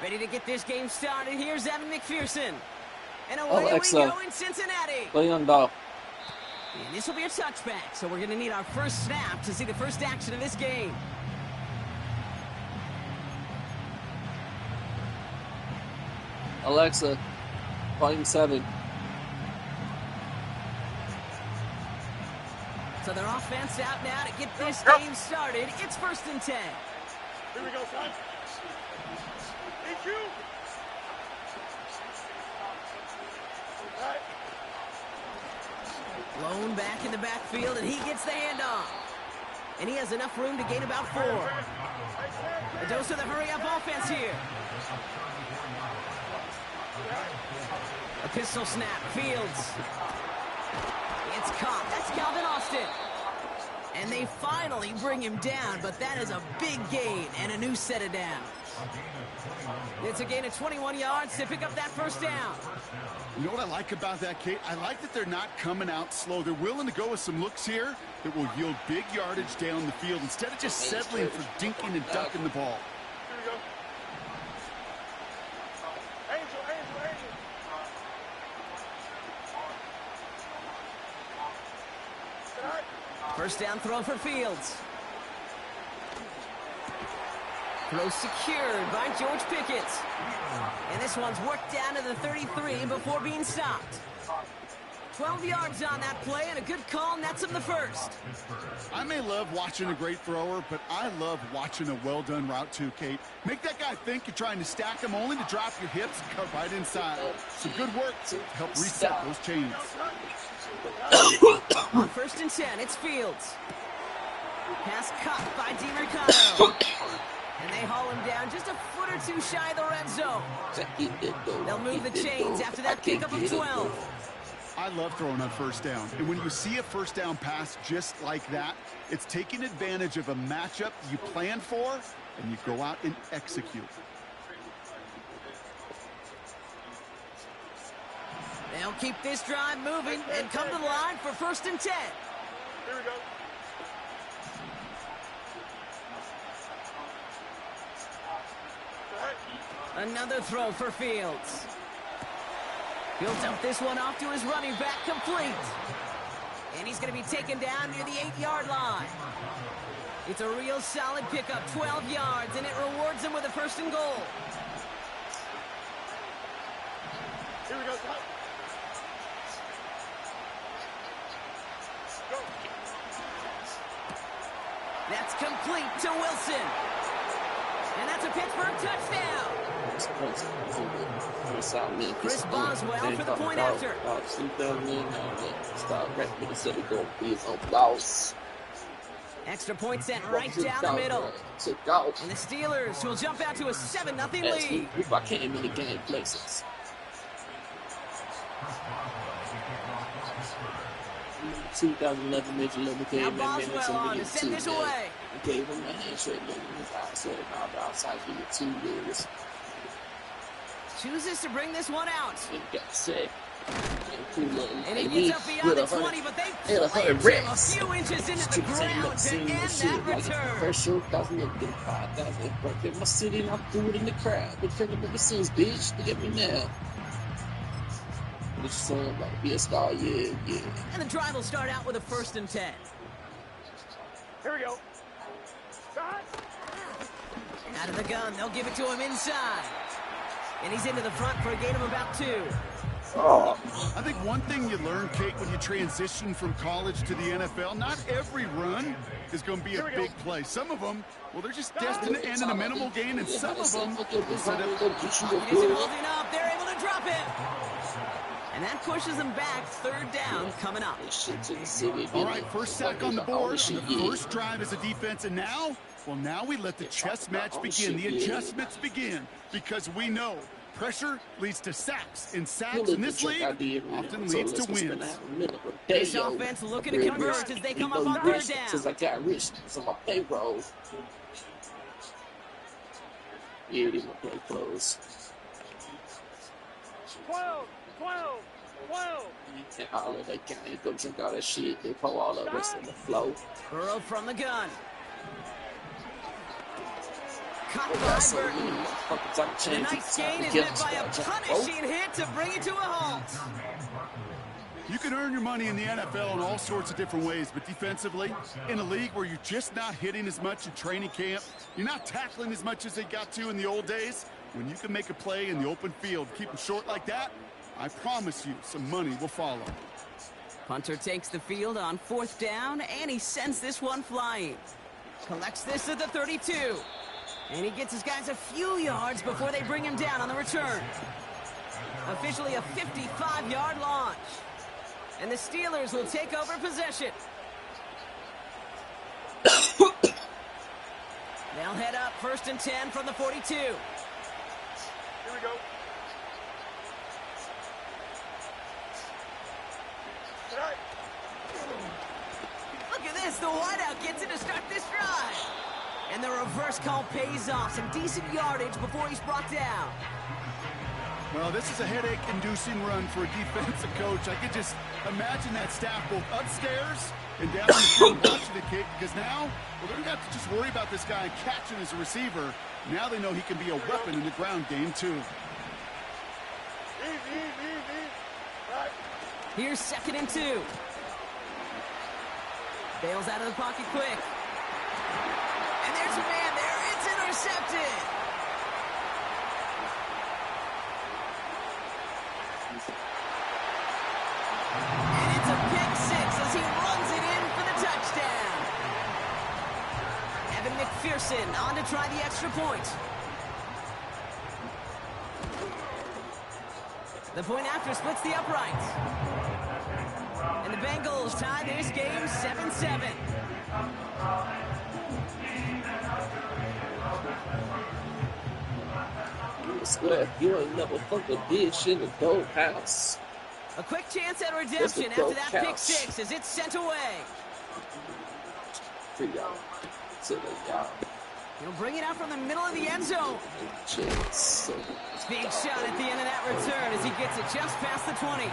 Ready to get this game started. Here's Evan McPherson. And away we go in Cincinnati. And this will be a touchback, so we're going to need our first snap to see the first action of this game. Alexa, volume 7. So their offense out now to get this game started. It's 1st and 10. Here we go, son. Thank you. Blown back in the backfield, and he gets the handoff. And he has enough room to gain about 4. A dose of the hurry-up offense here. A pistol snap. Fields. It's caught. That's Calvin Austin. And they finally bring him down, but that is a big gain and a new set of downs. It's a gain of 21 yards to pick up that first down. You know what I like about that, Kate? I like that they're not coming out slow. They're willing to go with some looks here that will yield big yardage down the field instead of just settling for dinking and ducking the ball. Here we go. Angel. First down throw for Fields. Throw secured by George Pickett. And this one's worked down to the 33 before being stopped. 12 yards on that play, and a good call nets him the first. I may love watching a great thrower, but I love watching a well-done route too, Kate. Make that guy think you're trying to stack him, only to drop your hips and cut right inside. Some good work to help reset those chains. On 1st and 10, it's Fields. Pass caught by DiMercado. And they haul him down just a foot or two shy of the red zone. They'll move the chains after that pickup of 12. I love throwing on first down. And when you see a first down pass just like that, it's taking advantage of a matchup you planned for, and you go out and execute. They'll keep this drive moving and come to the line for 1st and 10. Here we go. Another throw for Fields. He'll dump this one off to his running back, complete. And he's going to be taken down near the 8-yard line. It's a real solid pickup, 12 yards, and it rewards him with a 1st and goal. Here we go. Go. That's complete to Wilson. And that's a Pittsburgh touchdown. Chris Boswell for the point after. Extra point sent right down the middle. And the Steelers will jump out to a 7-0 lead. 2011 Major League game. Now Boswell on to send this away. Gave him a handshake in his eye, said about outside for the 2 years. Chooses to bring this one out. And got sick. And he gets up beyond the 20, but they plant him a few inches into the ground to end that return. First show, 5,000, my city, and I'm through it in the crowd. Been training ever since, bitch. Look at me now. This song about to be a star, yeah. And the drive will start out with a 1st and 10. Here we go. Out of the gun, they'll give it to him inside. And he's into the front for a gain of about 2. I think one thing you learn, Kate, when you transition from college to the NFL, not every run is going to be a big play. Some of them, well, they're just destined to end in a minimal gain, and some of them will set up. He isn't holding up. They're able to drop it. And that pushes them back. 3rd down coming up. All right, first sack on the board on the first drive as a defense, and now, well, now we let the chess match begin. The adjustments begin, because we know pressure leads to sacks, and sacks in this league often leads to wins. This offense looking to convert as they come up on 3rd down. Since I got rich, so my payroll. Yeah, these my play close. 12. And all of that guy, go drink all that shit. They pour all the rest on the floor. Burrow from the gun. cut Oh, by that's so Burton. mean. Motherfuckers, I can The change nice it. gain is Get met by a him, punishing hit to bring it to a halt. You can earn your money in the NFL in all sorts of different ways, but defensively, in a league where you're just not hitting as much in training camp, you're not tackling as much as they got to in the old days, when you can make a play in the open field, keep them short like that, I promise you some money will follow. Punter takes the field on 4th down, and he sends this one flying. Collects this at the 32. And he gets his guys a few yards before they bring him down on the return. Officially a 55-yard launch. And the Steelers will take over possession. They'll head up 1st and 10 from the 42. Here we go. Tonight. Look at this. The wideout gets it to start this drive. And the reverse call pays off. Some decent yardage before he's brought down. Well, this is a headache-inducing run for a defensive coach. I could just imagine that staff both upstairs and down in the field watching the kick, because now, well, they don't have to just worry about this guy catching as a receiver. Now they know he can be a weapon in the ground game, too. Easy. Right. Here's 2nd and 2. Bails out of the pocket quick. And there's a man there. It's intercepted. And it's a pick 6 as he runs it in for the touchdown. Evan McPherson on to try the extra point. The point after splits the uprights. And the Bengals tie this game 7-7. You ain't never fucked a bitch in the doghouse. A quick chance at redemption after that pick 6 as it's sent away. For y'all. To the y'all. He'll bring it out from the middle of the end zone. Chance. Big shot at the end of that return as he gets it just past the 20.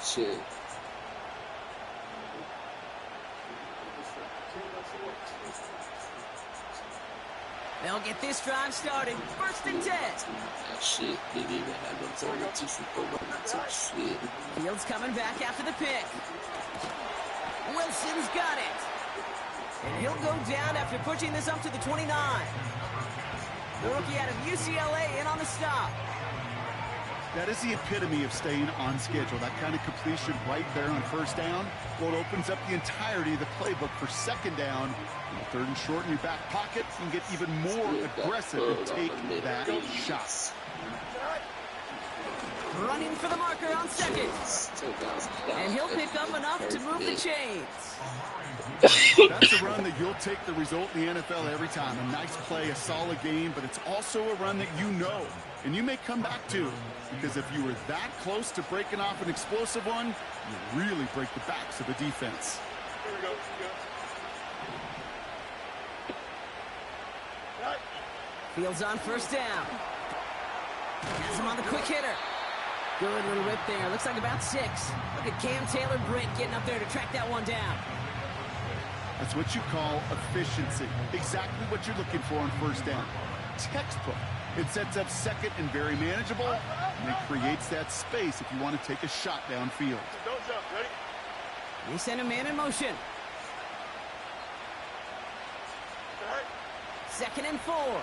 Shit. They'll get this drive started. 1st and 10. That shit didn't even have no time to shit. Fields coming back after the pick. Wilson's got it. And he'll go down after pushing this up to the 29. The rookie out of UCLA in on the stop. That is the epitome of staying on schedule. That kind of completion right there on 1st down. Well, it opens up the entirety of the playbook for 2nd down. 3rd and short in your back pocket. You can get even more aggressive and take that shot. Running for the marker on 2nd. And he'll pick up enough to move the chains. That's a run that you'll take the result in the NFL every time. A nice play, a solid game, but it's also a run that you know and you may come back to, because if you were that close to breaking off an explosive one, you really break the backs of a defense. Here we go. Right. Fields on 1st down. Has him on the quick hitter. Good little rip there. Looks like about 6. Look at Cam Taylor-Britt getting up there to track that one down. That's what you call efficiency. Exactly what you're looking for on 1st down. Textbook. It sets up 2nd and very manageable, and it creates that space if you want to take a shot downfield. Don't jump. Ready? They send a man in motion. Right. 2nd and 4.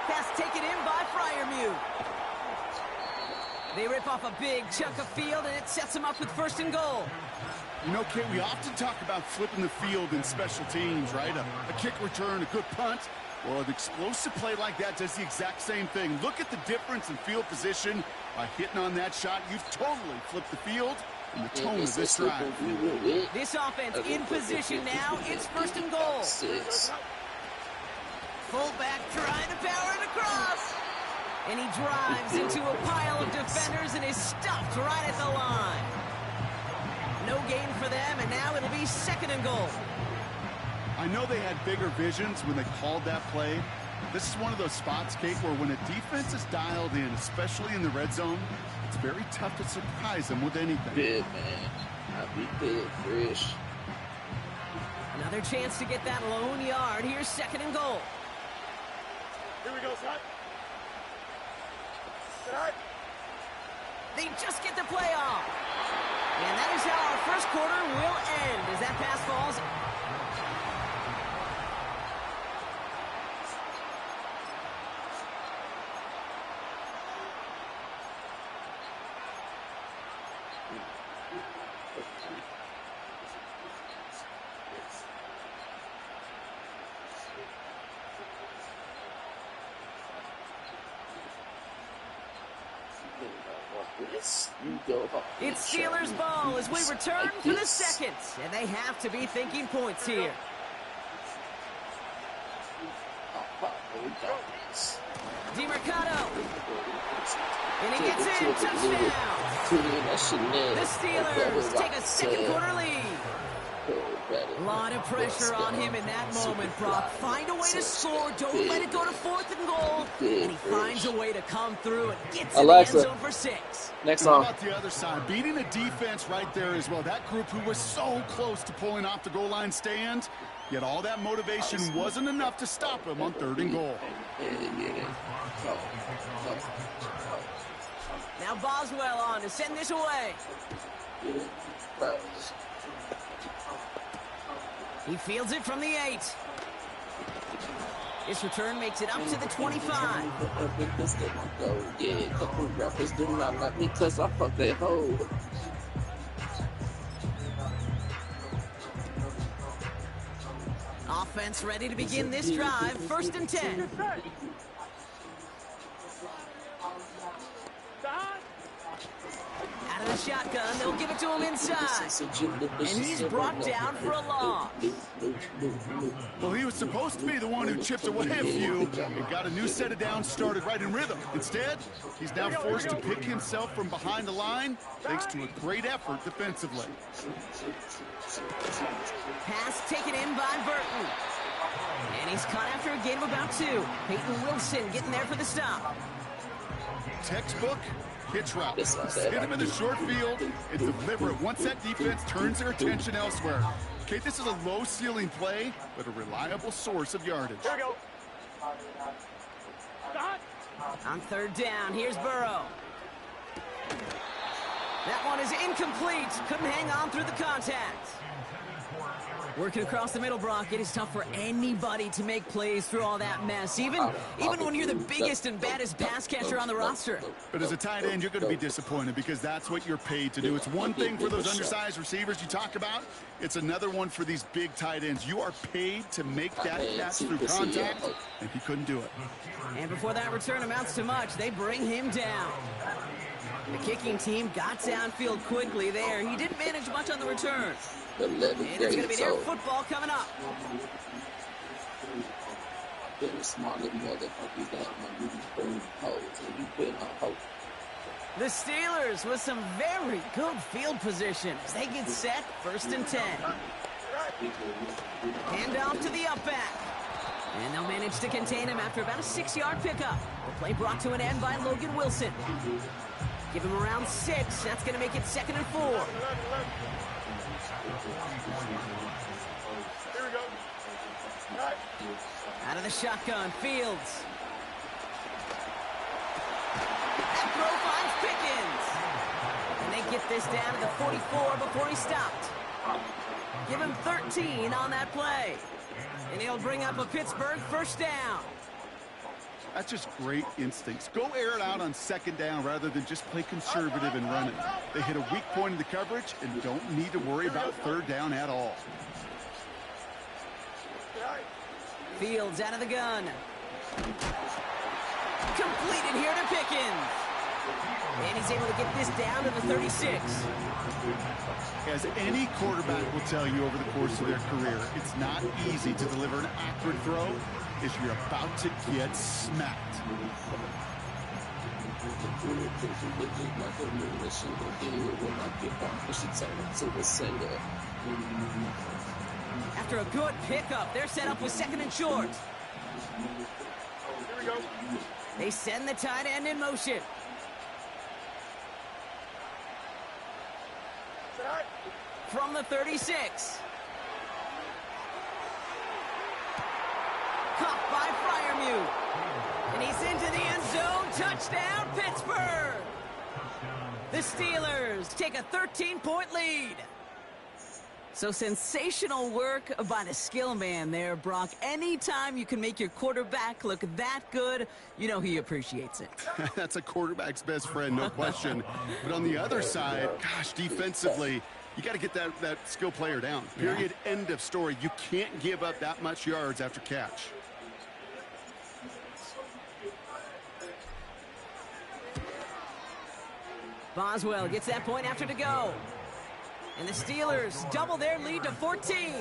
Pass taken in by Freiermuth. They rip off a big chunk of field, and it sets them up with 1st and goal. You know, Kate, we often talk about flipping the field in special teams, right? A kick return, a good punt. Well, an explosive play like that does the exact same thing. Look at the difference in field position. By hitting on that shot, you've totally flipped the field and the tone of this drive. This offense in position now. It's 1st and goal. Fullback trying to power it across. And he drives into a pile of defenders and is stuffed right at the line. No gain for them, and now it'll be 2nd and goal. I know they had bigger visions when they called that play, This is one of those spots, Kate, where when a defense is dialed in, especially in the red zone, it's very tough to surprise them with anything. Good, man. I'll be good, Trish. Another chance to get that lone yard. Here's 2nd and goal. Here we go, son. Tonight. They just get the play off. And that is how our first quarter will end as that pass falls. It's Steelers ball as we return for the second. And they have to be thinking points here. DeMercado. And he gets in. Touchdown. The Steelers take a second quarter lead. A lot of pressure on him in that moment, Brock. Find a way to score. Don't let it go to 4th and goal. And he finds a way to come through and gets in the end zone for 6. Next song. How about the other side? Beating a defense right there as well. That group who was so close to pulling off the goal line stand, yet all that motivation wasn't enough to stop him on 3rd and goal. Now Boswell on to send this away. He fields it from the 8. This return makes it up to the 25. Yeah, a couple rappers do not like me because I fuck that hoe. Offense ready to begin this drive. 1st and 10. Out of the shotgun, they'll give it to him inside. And he's brought down for a loss. Well, he was supposed to be the one who chipped away a few and got a new set of downs started right in rhythm. Instead, he's now forced to pick himself from behind the line thanks to a great effort defensively. Pass taken in by Burton. And he's caught after a gain of about 2. Peyton Wilson getting there for the stop. Textbook hitch route. Hit him in the short field and deliver it once that defense turns their attention elsewhere. Okay, this is a low-ceiling play, but a reliable source of yardage. Here we go. On 3rd down, here's Burrow. That one is incomplete. Couldn't hang on through the contact. Working across the middle, Brock, it is tough for anybody to make plays through all that mess, even when you're the biggest and baddest pass catcher on the roster. But as a tight end, you're going to be disappointed because that's what you're paid to do. It's one thing for those undersized receivers you talk about. It's another one for these big tight ends. You are paid to make that catch through contact, and he couldn't do it. And before that return amounts to much, they bring him down. The kicking team got downfield quickly there. He didn't manage much on the return. And it's going to be their football coming up. The Steelers with some very good field position as they get set. 1st and 10. Hand off to the up back. And they'll manage to contain him after about a 6-yard pickup. The play brought to an end by Logan Wilson. Give him around 6. That's going to make it 2nd and 4. Here we go. Out of the shotgun, Fields. That throw finds Pickens. And they get this down to the 44 before he stopped. Give him 13 on that play. And he'll bring up a Pittsburgh 1st down. That's just great instincts. Go air it out on 2nd down rather than just play conservative and run it. They hit a weak point in the coverage and don't need to worry about 3rd down at all. Fields out of the gun. Completed here to Pickens. And he's able to get this down to the 36. As any quarterback will tell you over the course of their career, it's not easy to deliver an accurate throw as you're about to get smacked. After a good pickup, they're set up with 2nd and short. we go. They send the tight end in motion. Set high. From the 36. Caught by Fryermuth. And he's into the end zone. Touchdown, Pittsburgh. The Steelers take a 13-point lead. So sensational work by the skill man there, Brock. Anytime you can make your quarterback look that good, you know he appreciates it. That's a quarterback's best friend, no question. But on the other side, gosh, defensively, you got to get that skill player down. Period, end of story. You can't give up that much yards after catch. Boswell gets that point after to go. And the Steelers double their lead to 14.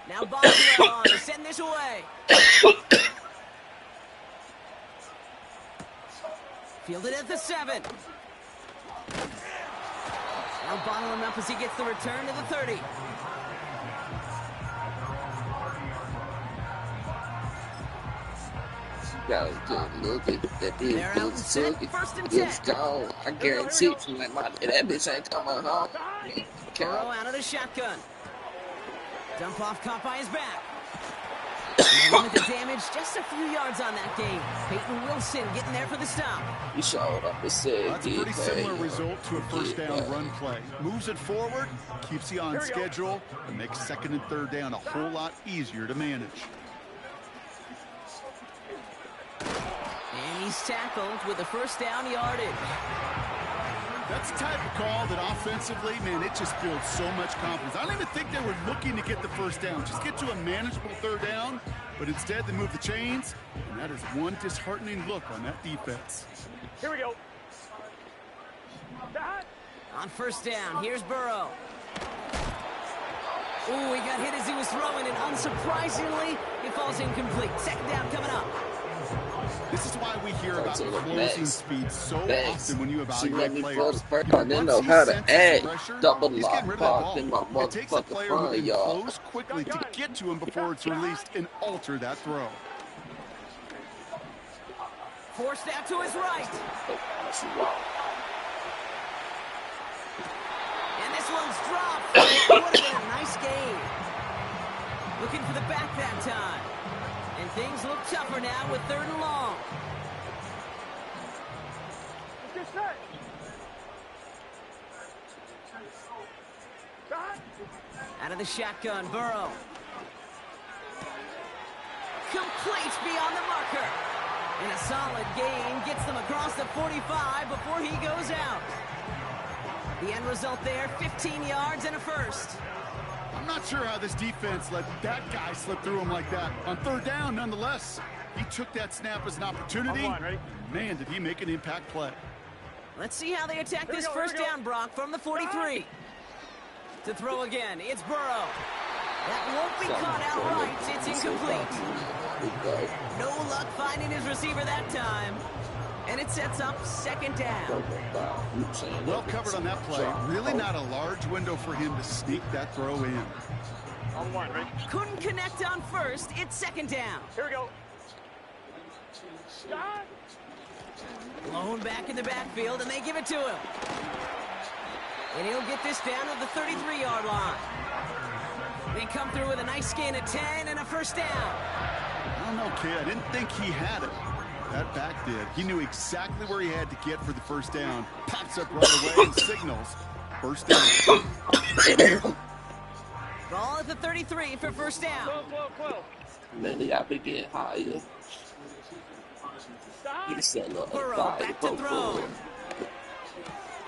Now Boswell on to send this away. Fielded at the 7. Now bottle him up as he gets the return to the 30. Gotta get a little bit that big They're out and set. First and 10. it's gone. I guarantee you, like that bitch ain't coming home. Burrow out of the shotgun. Dump off caught by his back. Limit the damage, just a few yards on that game. Peyton Wilson getting there for the stop. He showed up and said, That's a pretty similar result to a first down run play. Moves it forward, keeps you on schedule, and makes second and third down a whole lot easier to manage. And he's tackled with a first down yardage. That's the type of call that offensively, man, it just builds so much confidence. I don't even think they were looking to get the first down. Just get to a manageable third down, but instead they move the chains, and that is one disheartening look on that defense. Here we go. On first down, here's Burrow. Ooh, he got hit as he was throwing, and unsurprisingly, it falls incomplete. Second down coming up. This is why we hear about closing speed so often when you evaluate players. I didn't know how to act. Double He's lock getting rid of park that in my ball. It takes a motherfucking player who front, can y'all. close quickly to get to him before it's released and alter that throw. Forced out to his right. And this one's dropped. It would have been a nice game. Looking for the back that time. And things look tougher now with third and long. Get set. Out of the shotgun, Burrow. Complete beyond the marker. And a solid gain gets them across the 45 before he goes out. The end result there, 15 yards and a first. I'm not sure how this defense let that guy slip through him like that. On third down, nonetheless, he took that snap as an opportunity. Man, did he make an impact play. Let's see how they attack this first down, Brock, from the 43. To throw again, it's Burrow. That won't be caught outright. It's incomplete. No luck finding his receiver that time. And it sets up second down. Well covered on that play. Really not a large window for him to sneak that throw in. On one, right? Couldn't connect on first. It's second down. Here we go. Blown back in the backfield, and they give it to him. And he'll get this down to the 33-yard line. They come through with a nice gain of 10 and a first down. I don't know, kid. I didn't think he had it. That back did. He knew exactly where he had to get for the first down. Pops up right away and signals first down. Ball at the 33 for first down. Lately, I've been getting higher. Burrow back to throw.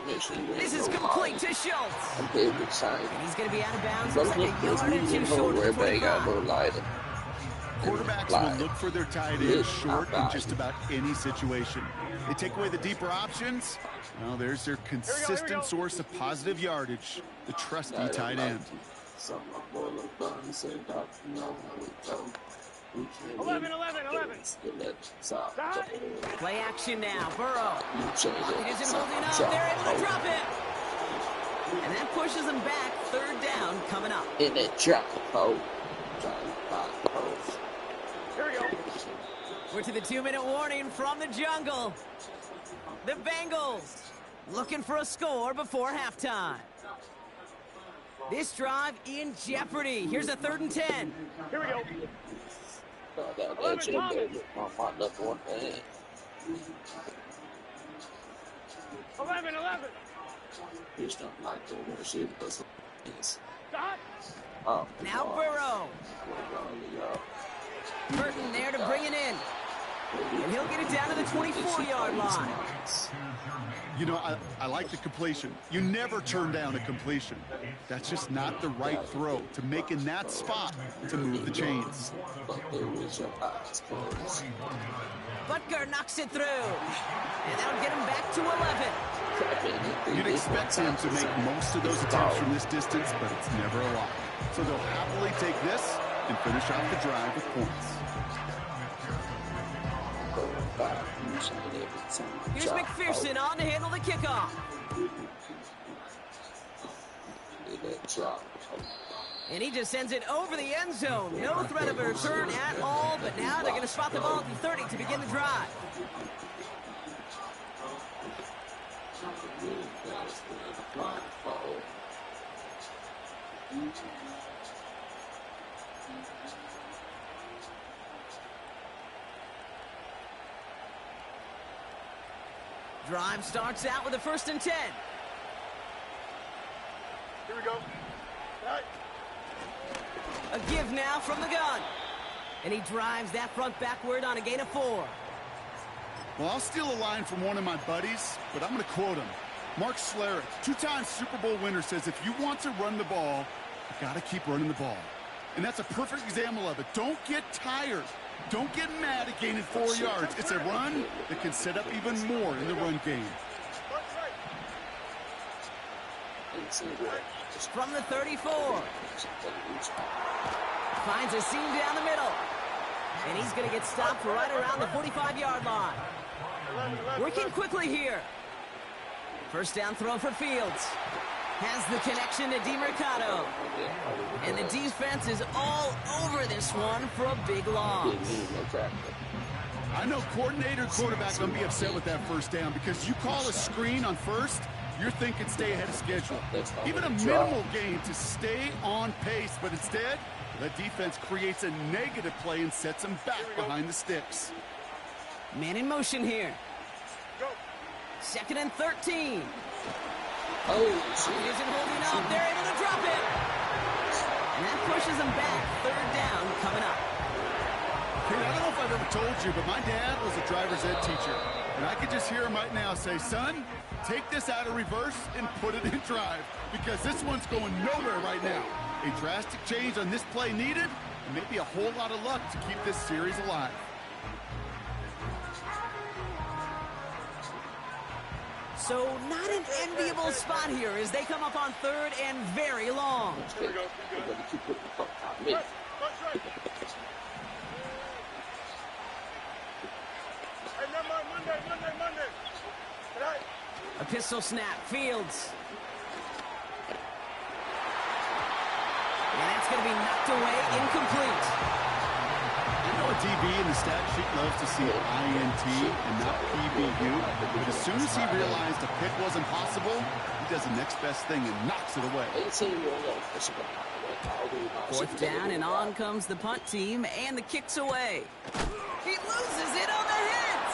This is complete to Schultz. And he's going to be out of bounds. Looks like a yard or two short of the 45. Quarterbacks will look for their tight end short in just about any situation. They take away the deeper options. Well, there's their consistent source of positive yardage, the trusty tight end. 11. Play action now. Burrow. It isn't holding up. Drop. They're able to drop it. And that pushes them back. Third down coming up. In that drop. Oh. Here we go. We're to the 2-minute warning from the jungle. The Bengals looking for a score before halftime. This drive in jeopardy. Here's a 3rd and 10. Here we go. 11. Stop. Now Burrow. Burton there to bring it in. And he'll get it down to the 24-yard line. You know, I like the completion. You never turn down a completion. That's just not the right throw to make in that spot to move the chains. Butker knocks it through. And that'll get him back to 11. You'd expect him to make most of those attempts from this distance, but it's never a lot. So they'll happily take this and finish off the drive with points. Here's McPherson on to handle the kickoff. And he just sends it over the end zone. No threat of a return at all, but now they're going to spot the ball at the 30 to begin the drive. Drive starts out with a 1st and 10. Here we go. Right. A give now from the gun. And he drives that front backward on a gain of 4. Well, I'll steal a line from one of my buddies, but I'm going to quote him. Mark Schlereth, 2-time Super Bowl winner, says if you want to run the ball, you got to keep running the ball. And that's a perfect example of it. Don't get tired. Don't get mad at gaining 4 yards. It's a run that can set up even more in the run game. From the 34. Finds a seam down the middle. And he's going to get stopped right around the 45-yard line. Working quickly here. First down throw for Fields. Has the connection to DeMercado. And the defense is all over this one for a big loss. I know coordinator and quarterback going to be upset with that first down because you call a screen on first, you're thinking stay ahead of schedule. Even a minimal gain to stay on pace, but instead, the defense creates a negative play and sets them back behind the sticks. Man in motion here. 2nd and 13. Oh, He isn't holding up. They're able to drop it. And that pushes them back. 3rd down coming up. Hey, I don't know if I've ever told you, but my dad was a driver's ed teacher. And I could just hear him right now say, son, take this out of reverse and put it in drive. Because this one's going nowhere right now. A drastic change on this play needed, and maybe a whole lot of luck to keep this series alive. So not an enviable spot here as they come up on 3rd and very long. Here we go. Right. Hey, Monday. Right. A pistol snap. Fields. And that's going to be knocked away. Incomplete. I know a DB in the stat sheet loves to see INT and not PBU, but as soon as he realized a pick wasn't possible, he does the next best thing and knocks it away. 4th down, and on comes the punt team, and the kick's away. He loses it on the hit!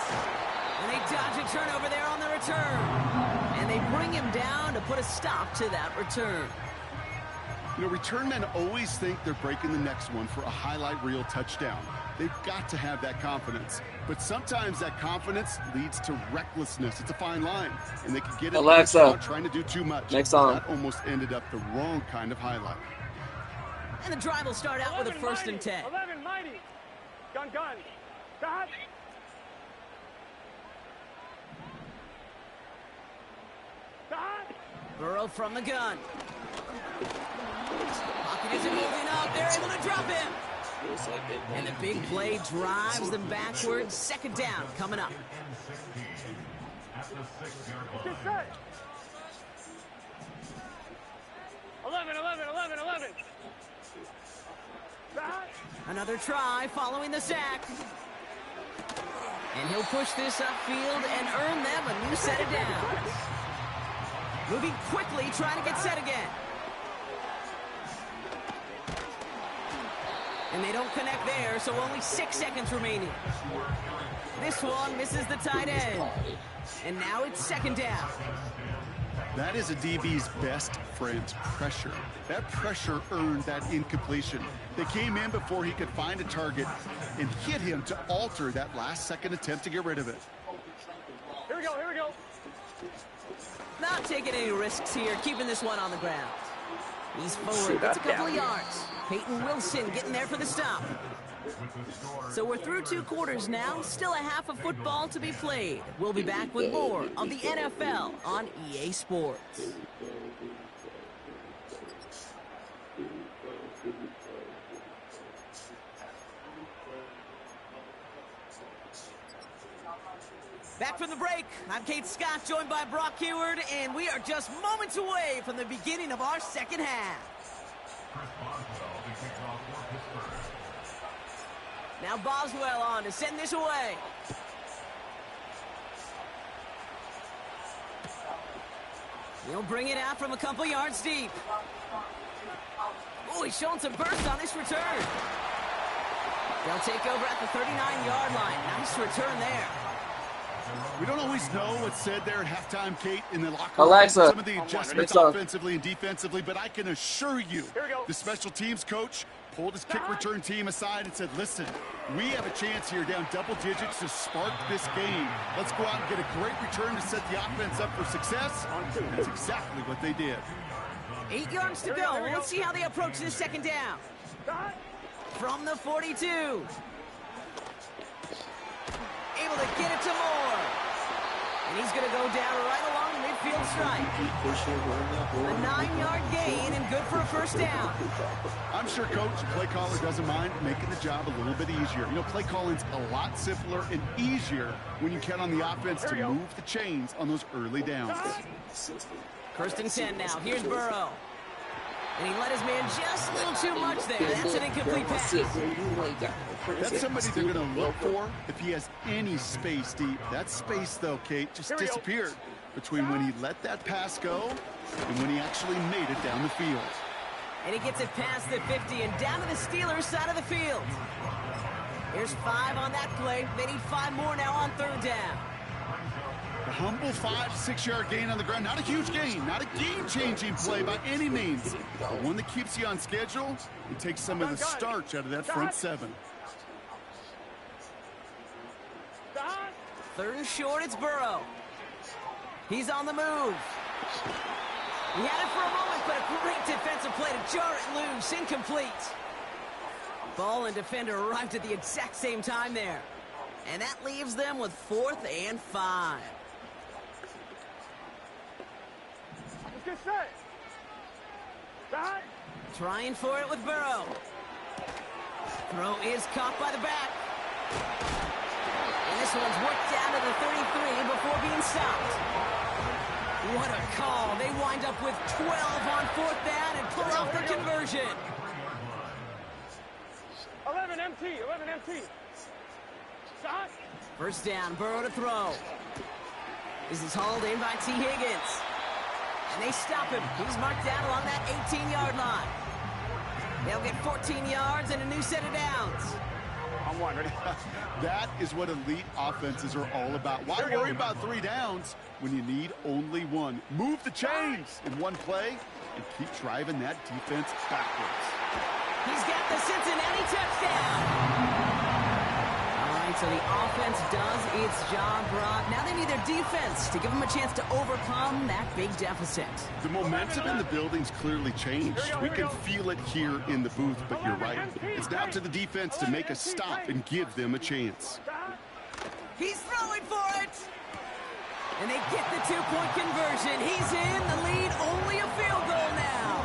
And they dodge a turnover there on the return. And they bring him down to put a stop to that return. You know, return men always think they're breaking the next one for a highlight reel touchdown. They've got to have that confidence. But sometimes that confidence leads to recklessness. It's a fine line. And they can get it without trying to do too much. Next on. That almost ended up the wrong kind of highlight. And the drive will start out with a 1st and 10. 11 mighty. Gun. Stop. Burrow from the gun. Pocket isn't moving up. They're able to drop him. And the big play drives them backwards. Second down coming up. Get set. 11. Back. Another try following the sack. And he'll push this upfield and earn them a new set of downs. Moving quickly, trying to get set again. And they don't connect there, so only 6 seconds remaining. This one misses the tight end. And now it's second down. That is a DB's best friend, pressure. That pressure earned that incompletion. They came in before he could find a target and hit him to alter that last-second attempt to get rid of it. Here we go. Not taking any risks here, keeping this one on the ground. He's forward, gets a couple of yards. Peyton Wilson getting there for the stop. So we're through 2 quarters now, still a half of football to be played. We'll be back with more of the NFL on EA Sports. Back from the break, I'm Kate Scott, joined by Brock Heward, and we are just moments away from the beginning of our second half. Now Boswell on to send this away. He'll bring it out from a couple yards deep. Oh, he's showing some burst on this return. They'll take over at the 39-yard line. Nice return there. We don't always know what's said there at halftime, Kate, in the locker room. Alexa, some of the adjustments offensively and defensively, but I can assure you, the special teams coach pulled his kick return team aside and said, listen, we have a chance here down double digits to spark this game. Let's go out and get a great return to set the offense up for success. That's exactly what they did. 8 yards to go. Let's see how they approach this second down. From the 42. Able to get it to Moore. And he's going to go down right along the midfield stripe. A 9-yard gain and good for a first down. I'm sure Coach, play caller, doesn't mind making the job a little bit easier. You know, play calling's a lot simpler and easier when you count on the offense to move the chains on those early downs. First and 10 now. Here's Burrow. And he let his man just a little too much there. That's an incomplete pass. That's somebody they're going to look for if he has any space deep. That space, though, Kate, just disappeared between when he let that pass go and when he actually made it down the field. And he gets it past the 50 and down to the Steelers' side of the field. Here's 5 on that play. They need 5 more now on third down. A humble 5-6-yard gain on the ground. Not a huge gain, not a game-changing play by any means, but one that keeps you on schedule and takes some of the starch out of that front 7. Third and short, it's Burrow. He's on the move. He had it for a moment, but a great defensive play to jar it loose. Incomplete. Ball and defender arrived at the exact same time there. And that leaves them with 4th and 5. Get set. Back. Trying for it with Burrow. Throw is caught by the back. And this one's worked down to the 33 before being stopped. What a call. They wind up with 12 on 4th down and pull off the conversion. 11 MT. Shot. First down, Burrow to throw. This is hauled in by T. Higgins. And they stop him. He's marked down along that 18-yard line. They'll get 14 yards and a new set of downs. I'm one, ready? That is what elite offenses are all about. Why worry about 3 downs when you need only 1? Move the chains in one play and keep driving that defense backwards. He's got the Cincinnati touchdown. All right, so the offense does its job, Brock. Now they need their defense to give them a chance to overcome that big deficit. The momentum in the building's clearly changed. We can feel it here in the booth, but you're right. It's now to the defense to make a stop and give them a chance. He's throwing for it. And they get the 2-point conversion. He's in the lead, only a field goal now.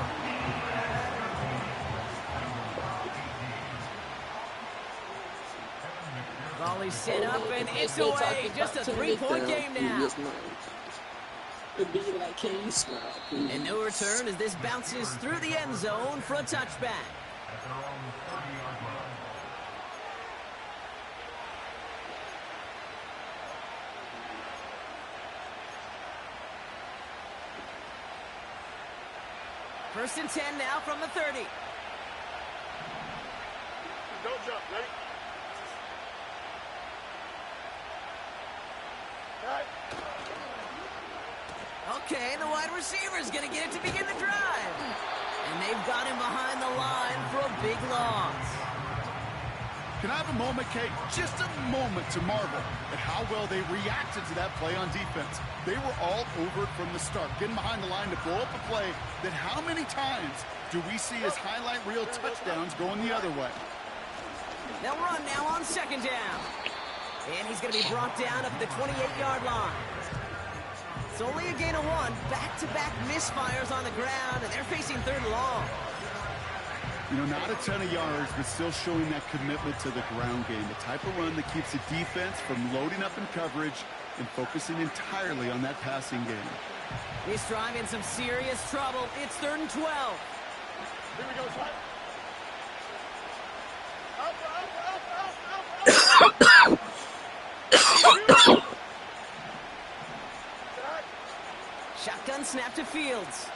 Volley set up, and it's away. Just a three-point game now. And no return as this bounces through the end zone for a touchback. First and 10 now from the 30. Don't jump. Ready? Right. Okay, the wide receiver's going to get it to begin the drive. And they've got him behind the line for a big loss. Can I have a moment, Kate? Just a moment to marvel at how well they reacted to that play on defense. They were all over it from the start, getting behind the line to blow up a play that how many times do we see as highlight reel touchdowns going the other way? They'll run now on second down. And he's going to be brought down at the 28-yard line. It's only a gain of 1. Back-to-back misfires on the ground, and they're facing third and long. You know, not a ton of yards, but still showing that commitment to the ground game. The type of run that keeps the defense from loading up in coverage and focusing entirely on that passing game. This drive in some serious trouble. It's 3rd and 12. Here we go, Ty. Shotgun snap to Fields.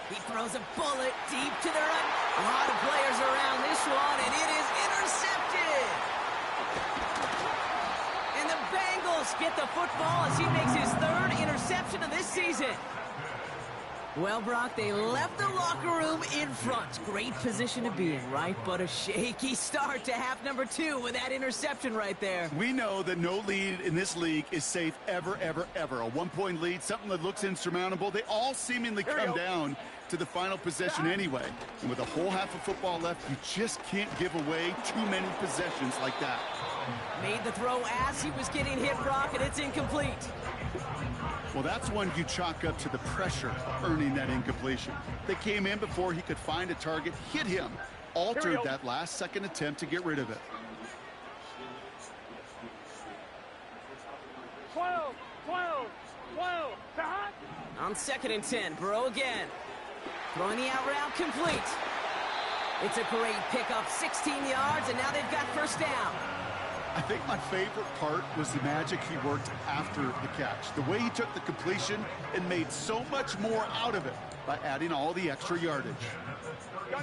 He throws a bullet deep to the right. A lot of players around this one, and it is intercepted. And the Bengals get the football as he makes his 3rd interception of this season. Well, Brock, they left the locker room in front. Great position to be in, right? But a shaky start to half number 2 with that interception right there. We know that no lead in this league is safe ever, ever, ever. A 1-point lead, something that looks insurmountable. They all seemingly come down to the final possession anyway. And with a whole half of football left, you just can't give away too many possessions like that. Made the throw as he was getting hit, Brock, and it's incomplete. Well, that's one you chalk up to the pressure of earning that incompletion. They came in before he could find a target, hit him, altered that last-second attempt to get rid of it. 12. Hot. On 2nd and 10, Burrow again. Throwing the out route complete. It's a great pickup, 16 yards, and now they've got first down. I think my favorite part was the magic he worked after the catch. The way he took the completion and made so much more out of it by adding all the extra yardage.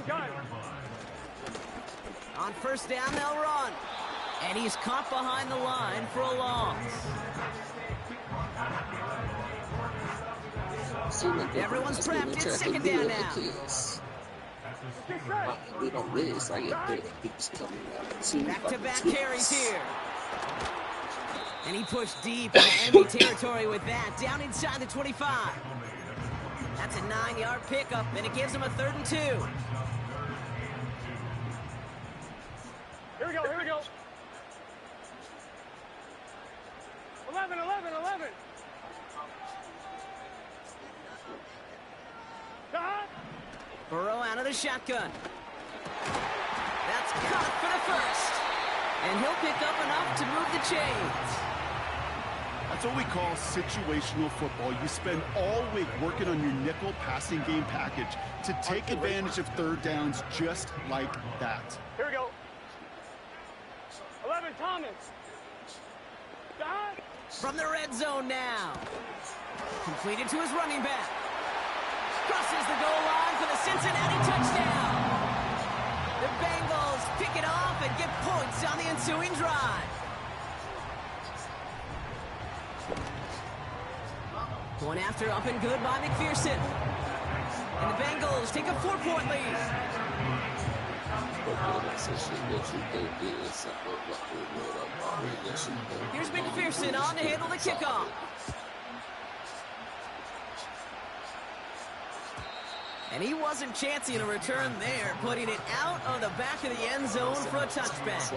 Gun. On first down, they'll run. And he's caught behind the line for a loss. Everyone's prepped. It's 2nd down now. Back-to-back carries here. And he pushed deep into enemy territory with that. Down inside the 25. That's a 9-yard pickup, and it gives him a 3rd and 2. Here we go. 11. Hot. Burrow out of the shotgun. That's caught for the first. And he'll pick up enough to move the chains. That's what we call situational football. You spend all week working on your nickel passing game package to take advantage of 3rd downs just like that. Here we go. 11, Thomas. Hot. From the red zone now. Completed to his running back. Crosses the goal line for the Cincinnati touchdown. The Bengals pick it off and get points on the ensuing drive. One after up and good by McPherson. And the Bengals take a 4-point lead. Here's McPherson on to handle the kickoff. And he wasn't chancing a return there, putting it out of the back of the end zone for a touchback.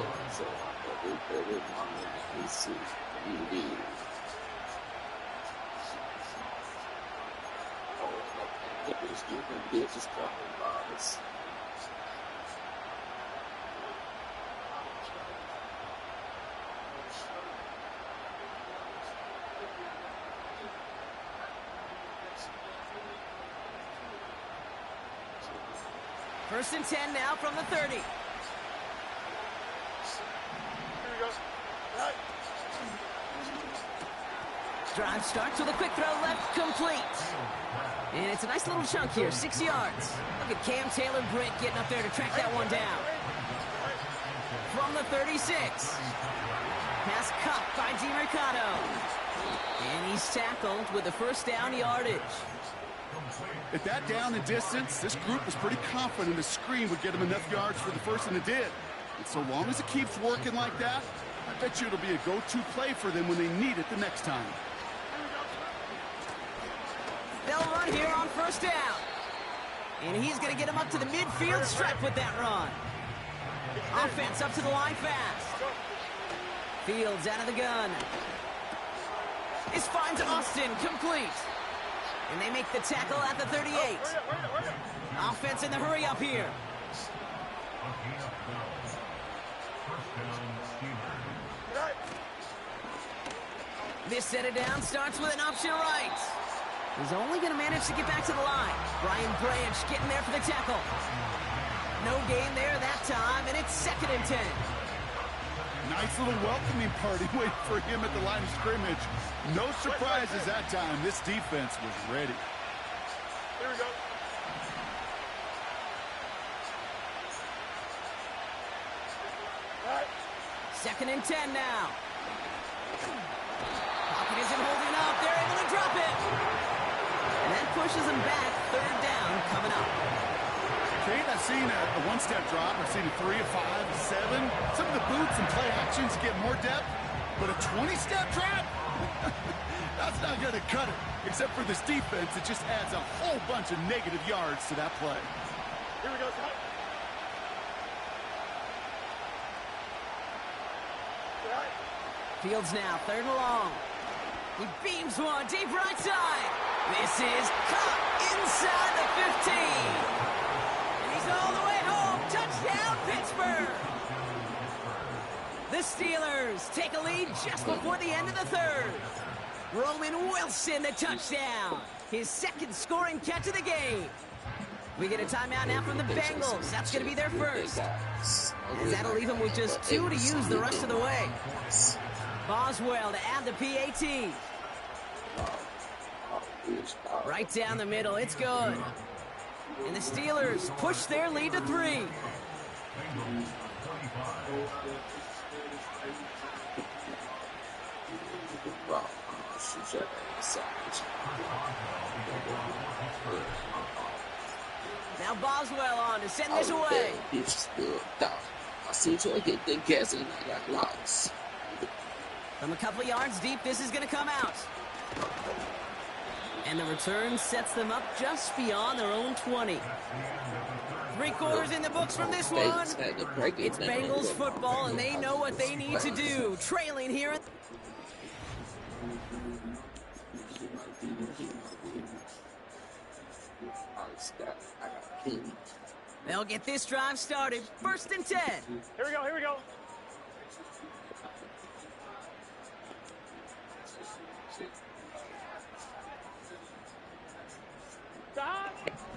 First and 10 now from the 30. Here we go. Right. Drive starts with a quick throw left, complete. And it's a nice little chunk here, 6 yards. Look at Cam Taylor-Britt getting up there to track that one down. From the 36. Pass caught by DiMercato. And he's tackled with the first down yardage. At that down and distance, this group was pretty confident a screen would get them enough yards for the first, and it did. And so long as it keeps working like that, I bet you it'll be a go-to play for them when they need it the next time. They'll run here on first down. And he's going to get him up to the midfield stripe with that run. Offense up to the line fast. Fields out of the gun. This finds Austin, complete. And they make the tackle at the 38. Offense in the hurry up here. This set it down starts with an option right. He's only going to manage to get back to the line. Brian Branch getting there for the tackle. No gain there that time, and it's 2nd and 10. Nice little welcoming party waiting for him at the line of scrimmage. No surprises that time. This defense was ready. Here we go. Right. 2nd and 10 now. Pocket isn't holding up. They're able to drop it. And that pushes them back. 3rd down coming up. Kate, I've seen a one-step drop. I've seen a 3, a 5, a 7. Some of the boots and play actions get more depth, but a 20-step drop? That's not going to cut it. Except for this defense, it just adds a whole bunch of negative yards to that play. Here we go, Ty. Right. Fields now, 3rd and long. He beams one deep right side. This is caught inside the 15. All the way home. Touchdown, Pittsburgh. The Steelers take a lead just before the end of the 3rd. Roman Wilson, the touchdown. His 2nd scoring catch of the game. We get a timeout now from the Bengals. That's going to be their first. As that'll leave them with just 2 to use the rest of the way. Boswell to add the PAT. Right down the middle. It's good. And the Steelers push their lead to 3. Now Boswell on to send this away. From a couple yards deep, this is going to come out. And the return sets them up just beyond their own 20. 3 quarters in the books from this one. It's Bengals football, and they know what they need to do. Trailing here. They'll get this drive started. 1st and 10. Here we go, here we go.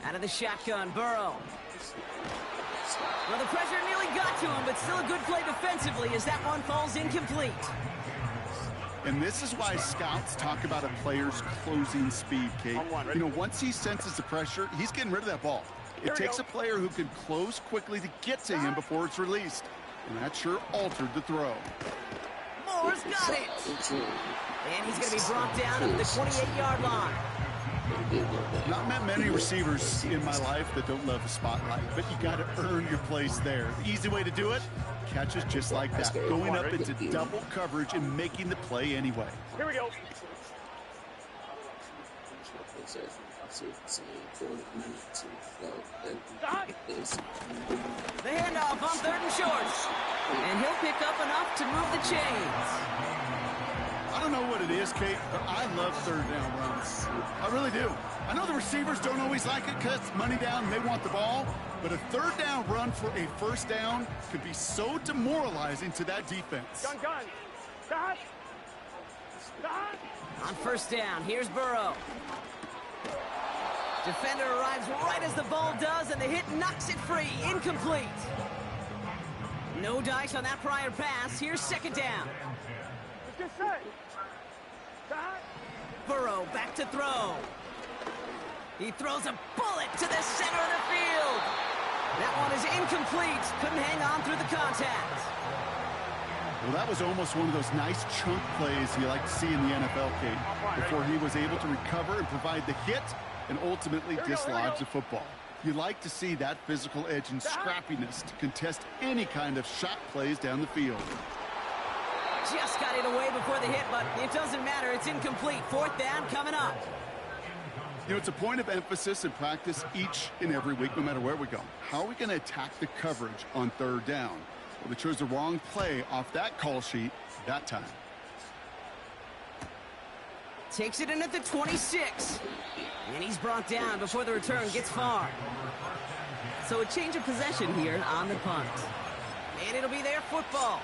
Out of the shotgun, Burrow. Well, the pressure nearly got to him, but still a good play defensively as that one falls incomplete. And this is why scouts talk about a player's closing speed, Kate. You know, once he senses the pressure, he's getting rid of that ball. It takes a player who can close quickly to get to him before it's released. And that sure altered the throw. Moore's got it. And he's going to be brought down at the 28-yard line. Not met many receivers in my life that don't love the spotlight, but you got to earn your place there. The easy way to do it, catches just like that, going up into double coverage and making the play anyway. Here we go. The handoff on 3rd and short. And he'll pick up enough to move the chains. I don't know what it is, Kate, but I love 3rd down runs. I really do. I know the receivers don't always like it because money down and they want the ball, but a 3rd down run for a 1st down could be so demoralizing to that defense. Gun. Stop. On 1st down, here's Burrow. Defender arrives right as the ball does, and the hit knocks it free. Incomplete. No dice on that prior pass. Here's second down. Let's get set. Stop. Burrow back to throw. He throws a bullet to the center of the field. That one is incomplete. Couldn't hang on through the contact. Well, that was almost one of those nice chunk plays you like to see in the NFL, Kate, before he was able to recover and provide the hit and ultimately dislodge the football. You like to see that physical edge and scrappiness to contest any kind of shot plays down the field. Just got it away before the hit, but it doesn't matter. It's incomplete. Fourth down coming up. You know, it's a point of emphasis in practice each and every week, no matter where we go. How are we going to attack the coverage on third down? Well, they chose the wrong play off that call sheet that time. Takes it in at the 26. And he's brought down before the return gets far. So a change of possession here on the punt. And it'll be their football.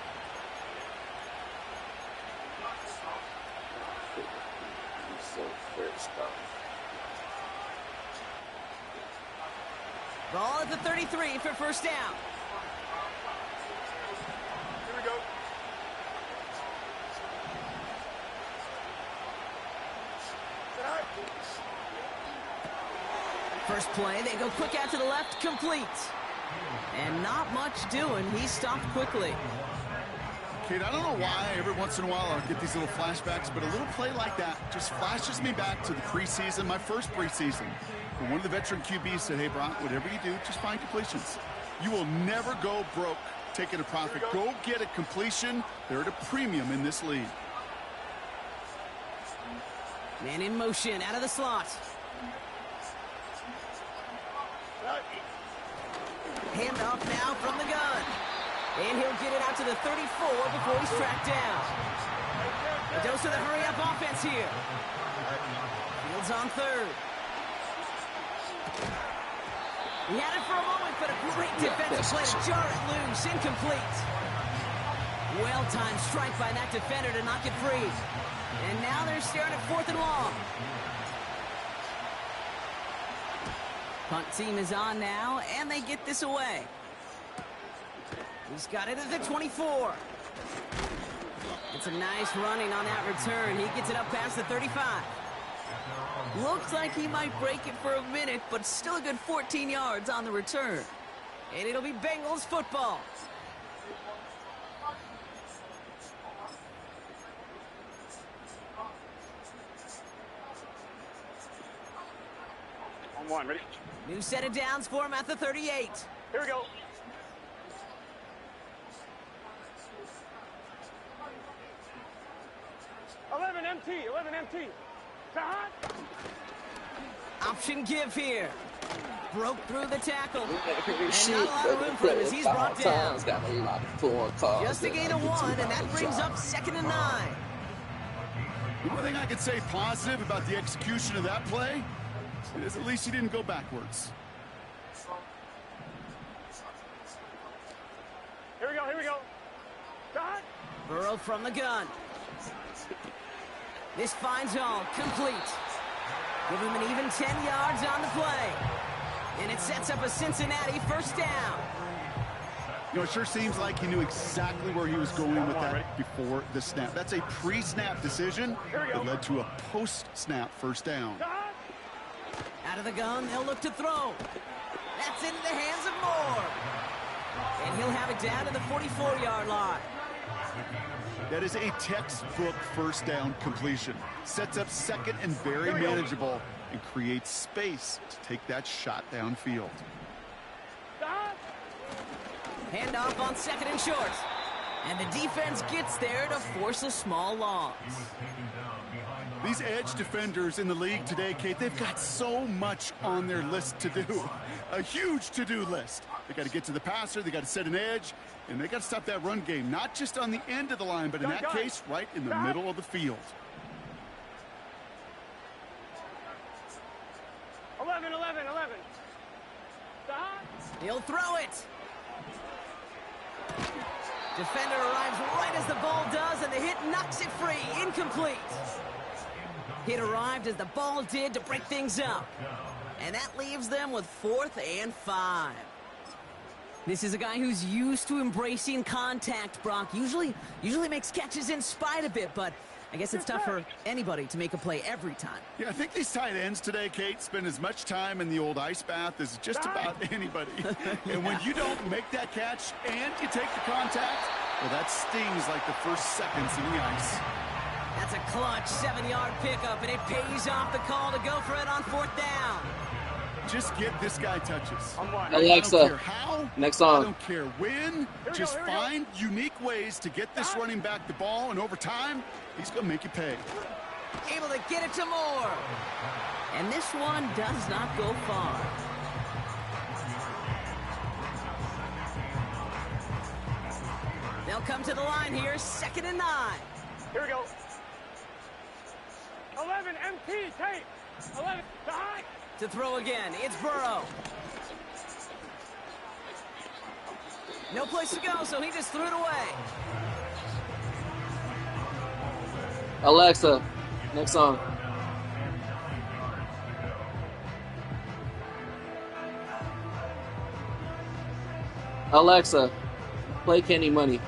Ball at the 33 for first down. Here we go. Stop. First play, they go quick out to the left, complete. And not much doing. He stopped quickly. Kate, I don't know why every once in a while I'll get these little flashbacks, but a little play like that just flashes me back to the preseason, my first preseason. And one of the veteran QBs said, hey, Brock, whatever you do, just find completions. You will never go broke taking a profit. Go get a completion. They're at a premium in this league. Man in motion, out of the slot. Handoff now from the gun. And he'll get it out to the 34 before he's tracked down. A dose of the hurry-up offense here. Fields on third. He had it for a moment, but a great defensive play to jar it loose. Incomplete. Well-timed strike by that defender to knock it free. And now they're staring at fourth and long. Punt team is on now, and they get this away. He's got it at the 24. It's a nice running on that return. He gets it up past the 35. Looks like he might break it for a minute, but still a good 14 yards on the return. And it'll be Bengals football. On one, ready? New set of downs for him at the 38. Here we go. Eleven MT. Stop. Option give here. Broke through the tackle. And Shit, not a lot of room for him as he's brought down. Got a lot of poor calls. Just a gain of 1, and that brings up 2nd and 9. The one thing I could say positive about the execution of that play is at least he didn't go backwards. Here we go. Stop. Burrow from the gun. This finds all complete. Give him an even 10 yards on the play. And it sets up a Cincinnati first down. You know, it sure seems like he knew exactly where he was going with that before the snap. That's a pre-snap decision that led to a post-snap first down. Out of the gun, they'll look to throw. That's into the hands of Moore. And he'll have it down to the 44-yard line. That is a textbook first down completion. Sets up second and very manageable and creates space to take that shot downfield. Stop. Handoff on 2nd and short. And the defense gets there to force a small loss. These edge defenders in the league today, Kate, they've got so much on their list to do. A huge to-do list. They got to get to the passer, they got to set an edge, and they got to stop that run game, not just on the end of the line, but in that case, right in the middle of the field. 11. Stop. He'll throw it. Defender arrives right as the ball does, and the hit knocks it free. Incomplete. Hit arrived as the ball did to break things up. And that leaves them with 4th and 5. This is a guy who's used to embracing contact, Brock. Usually makes catches in spite of it, but I guess it's tough for anybody to make a play every time. Yeah, I think these tight ends today, Kate, spend as much time in the old ice bath as just about anybody. And when you don't make that catch and you take the contact, well, that stings like the first seconds in the ice. That's a clutch 7-yard pickup, and it pays off the call to go for it on 4th down. Just get this guy touches. Alexa, I don't care how. next song. I don't care when. Just find unique ways to get this running back the ball, and over time, he's going to make you pay. Able to get it to Moore. And this one does not go far. They'll come to the line here, 2nd and 9. Here we go. 11 MT, tape. 11, to high. To throw again, it's Burrow. No place to go, so he just threw it away. Alexa, next song. Alexa, play Kenny Money.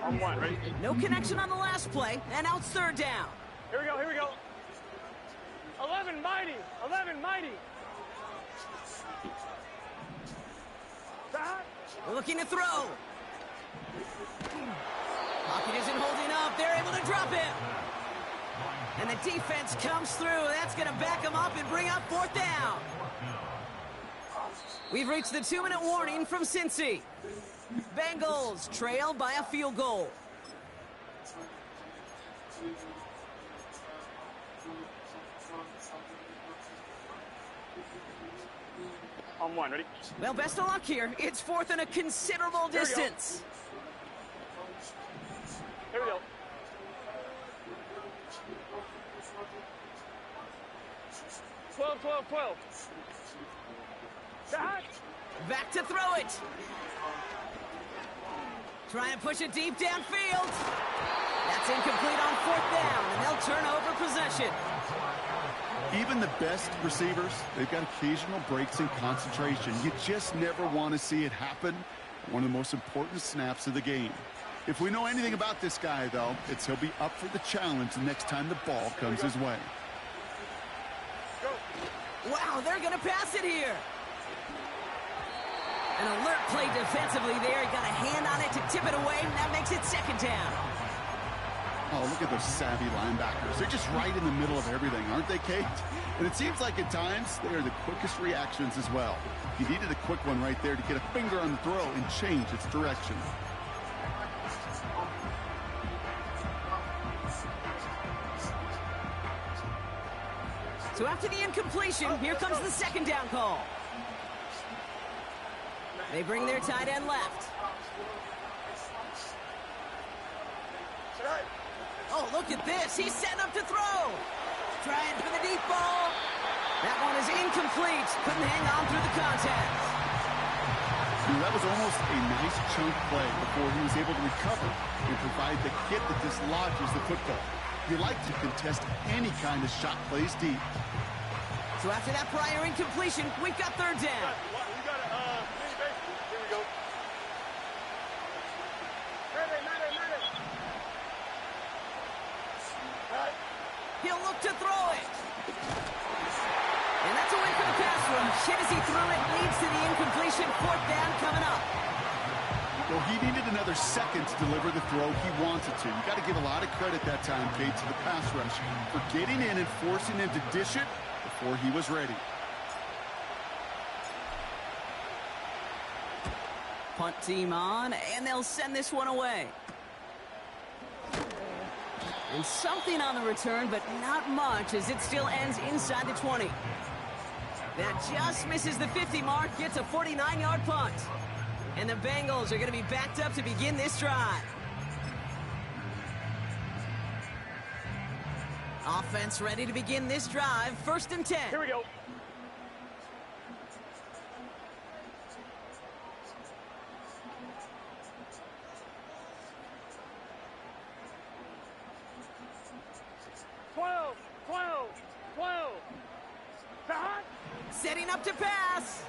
On 1, ready? No connection on the last play, and now it's 3rd down. Here we go, here we go. 11 mighty, 11 mighty. To high. Looking to throw. Pocket isn't holding up. They're able to drop him. And the defense comes through. That's going to back him up and bring up 4th down. We've reached the 2-minute warning from Cincy. Bengals trail by a field goal. On 1, ready? Well, best of luck here. It's 4th and a considerable distance. Here we go. Twelve. To high. Back to throw it. Trying to push it deep downfield. That's incomplete on 4th down, and they'll turn over possession. Even the best receivers, they've got occasional breaks in concentration. You just never want to see it happen. One of the most important snaps of the game. If we know anything about this guy, though, it's he'll be up for the challenge the next time the ball comes his way. Go. Wow, they're going to pass it here. An alert play defensively there. He got a hand on it to tip it away, and that makes it 2nd down. Oh, look at those savvy linebackers. They're just right in the middle of everything, aren't they, Kate? And it seems like at times they are the quickest reactions as well. He needed a quick one right there to get a finger on the throw and change its direction. So after the incompletion, here comes the 2nd down call. They bring their tight end left. Oh, look at this. He's setting up to throw. Trying for the deep ball. That one is incomplete. Couldn't hang on through the contact. That was almost a nice chunk play before he was able to recover and provide the hit that dislodges the football. You like to contest any kind of shot plays deep. So after that prior incompletion, we've got 3rd down. We got a mini base. Here we go. Ready. He'll look to throw it. And that's a win for the pass rush. Hit as he threw it, leads to the incompletion. 4th down coming up. Well, he needed another second to deliver the throw he wanted to. You got to give a lot of credit that time, Kate, to the pass rush for getting in and forcing him to dish it before he was ready. Punt team on, and they'll send this one away. And something on the return, but not much, as it still ends inside the 20. That just misses the 50 mark, gets a 49-yard punt. And the Bengals are going to be backed up to begin this drive. Offense ready to begin this drive, 1st and 10. Here we go. Setting up to pass.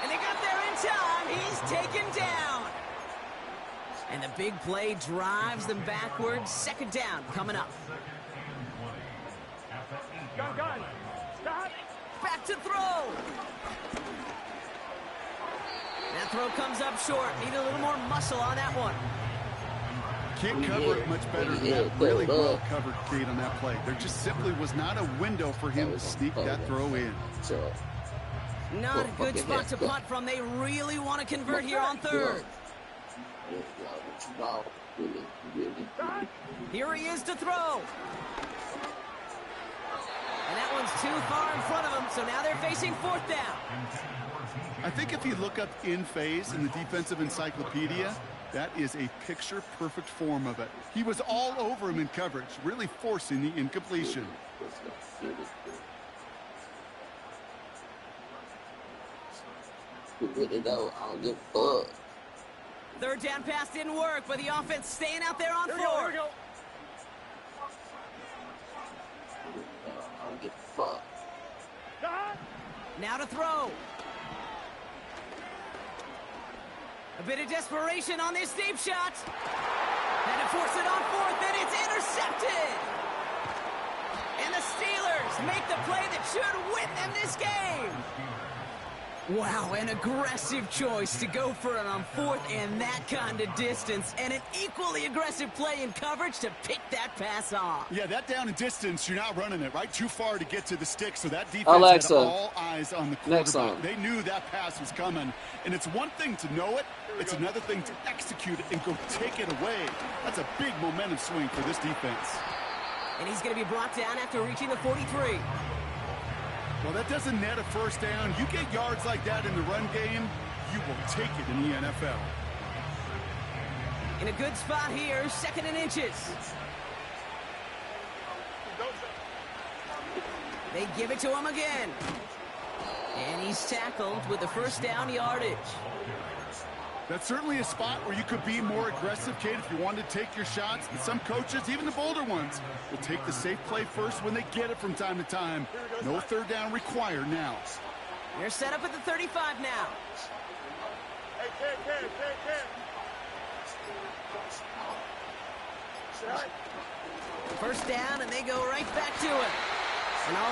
And they got there in time. He's taken down. And the big play drives them backwards. Second down coming up. Gun. Stop. Back to throw. That throw comes up short. Need a little more muscle on that one. Can't cover it much better than that. Really well covered, Kate, on that play. There just simply was not a window for him to sneak that throw in. Not a good spot to punt from. They really want to convert here on third. Here he is to throw. And that one's too far in front of him, so now they're facing fourth down. I think if you look up in phase in the defensive encyclopedia, that is a picture-perfect form of it. He was all over him in coverage, really forcing the incompletion. Third down pass didn't work, but the offense staying out there on fourth. Here we go. Now to throw. A bit of desperation on this deep shot. Had to force it on fourth, and it's intercepted. And the Steelers make the play that should win them this game. Wow, an aggressive choice to go for it on fourth and that kind of distance, and an equally aggressive play in coverage to pick that pass off. Yeah, that down and distance, you're not running it, right? Too far to get to the stick, so that defense Alexa, had all eyes on the quarterback. They knew that pass was coming, and it's one thing to know it, it's another thing to execute it and go take it away. That's a big momentum swing for this defense. And he's going to be brought down after reaching the 43. Well, that doesn't net a first down. You get yards like that in the run game, you will take it in the NFL. In a good spot here, second and inches. They give it to him again. And he's tackled with the first down yardage. That's certainly a spot where you could be more aggressive, Kate, if you wanted to take your shots. And some coaches, even the bolder ones, will take the safe play first when they get it from time to time. No third down required now. They're set up at the 35 now. Hey, kid. First down, and they go right back to it. And all